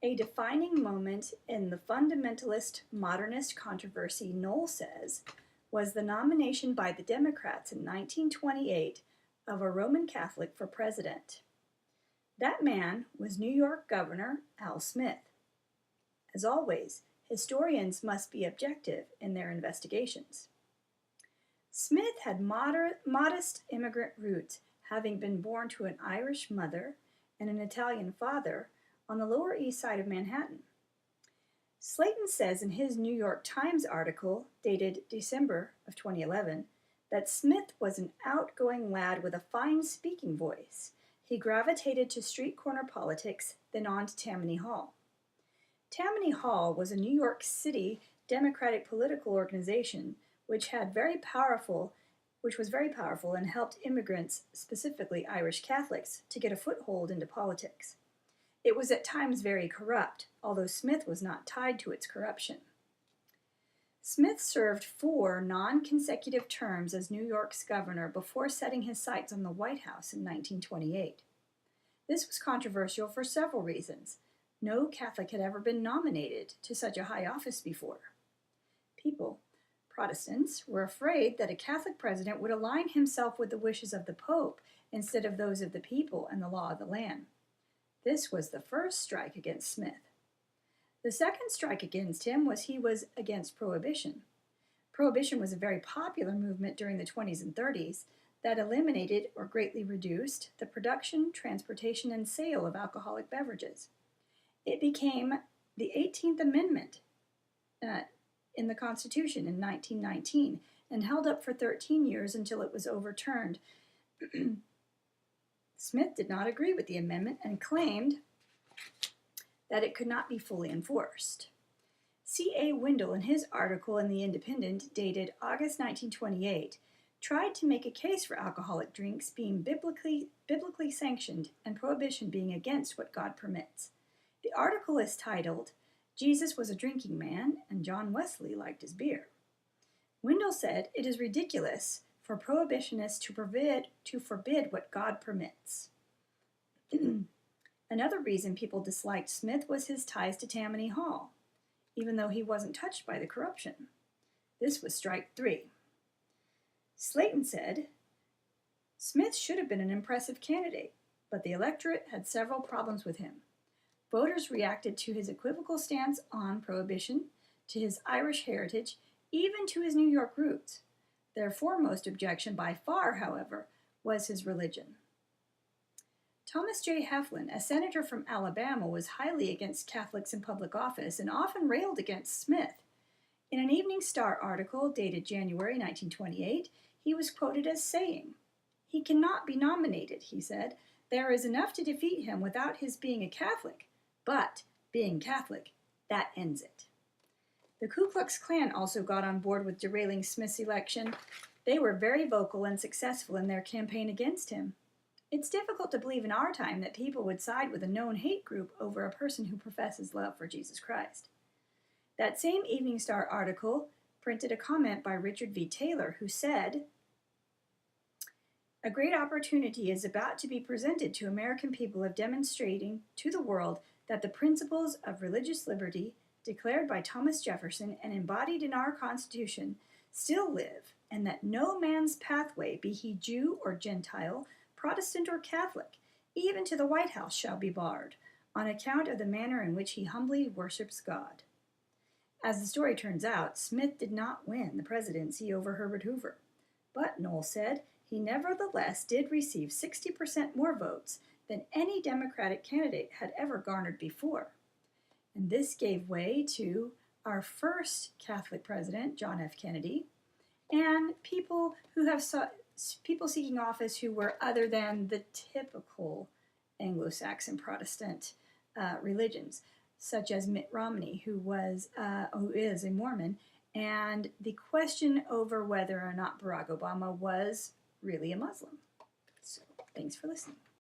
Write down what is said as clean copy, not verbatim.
A defining moment in the fundamentalist modernist controversy, Knoll says, was the nomination by the Democrats in 1928 of a Roman Catholic for president. That man was New York Governor Al Smith. As always, historians must be objective in their investigations. Smith had modest immigrant roots, having been born to an Irish mother and an Italian father on the Lower East Side of Manhattan. Slayton says in his New York Times article, dated December of 2011, that Smith was an outgoing lad with a fine speaking voice. He gravitated to street corner politics, then on to Tammany Hall. Tammany Hall was a New York City Democratic political organization which was very powerful and helped immigrants, specifically Irish Catholics, to get a foothold into politics. It was at times very corrupt, although Smith was not tied to its corruption. Smith served 4 non-consecutive terms as New York's governor before setting his sights on the White House in 1928. This was controversial for several reasons. No Catholic had ever been nominated to such a high office before. Protestants, were afraid that a Catholic president would align himself with the wishes of the Pope instead of those of the people and the law of the land. This was the first strike against Smith. The second strike against him was he was against prohibition. Prohibition was a very popular movement during the 20s and 30s that eliminated or greatly reduced the production, transportation, and sale of alcoholic beverages. It became the 18th Amendment in the Constitution in 1919 and held up for 13 years until it was overturned. Smith did not agree with the amendment and claimed that it could not be fully enforced. C.A. Wendell, in his article in The Independent, dated August 1928, tried to make a case for alcoholic drinks being biblically sanctioned and prohibition being against what God permits. The article is titled, "Jesus was a drinking man, and John Wesley liked his beer." Wendell said, "It is ridiculous for prohibitionists to forbid what God permits." Another reason people disliked Smith was his ties to Tammany Hall, even though he wasn't touched by the corruption. This was strike 3. Slayton said, Smith should have been an impressive candidate, but the electorate had several problems with him. Voters reacted to his equivocal stance on prohibition, to his Irish heritage, even to his New York roots. Their foremost objection by far, however, was his religion. Thomas J. Heflin, a senator from Alabama, was highly against Catholics in public office and often railed against Smith. In an Evening Star article dated January 1928, he was quoted as saying, "He cannot be nominated," he said. "There is enough to defeat him without his being a Catholic, but being Catholic, that ends it." The Ku Klux Klan also got on board with derailing Smith's election. They were very vocal and successful in their campaign against him. It's difficult to believe in our time that people would side with a known hate group over a person who professes love for Jesus Christ. That same Evening Star article printed a comment by Richard V. Taylor, who said, "A great opportunity is about to be presented to American people of demonstrating to the world that the principles of religious liberty, declared by Thomas Jefferson and embodied in our Constitution, still live, and that no man's pathway, be he Jew or Gentile, Protestant or Catholic, even to the White House, shall be barred, on account of the manner in which he humbly worships God." As the story turns out, Smith did not win the presidency over Herbert Hoover, but Knoll said he nevertheless did receive 60% more votes than any Democratic candidate had ever garnered before. And this gave way to our first Catholic president, John F. Kennedy, and people seeking office who were other than the typical Anglo-Saxon Protestant religions, such as Mitt Romney, who is a Mormon, and the question over whether or not Barack Obama was really a Muslim. So, thanks for listening.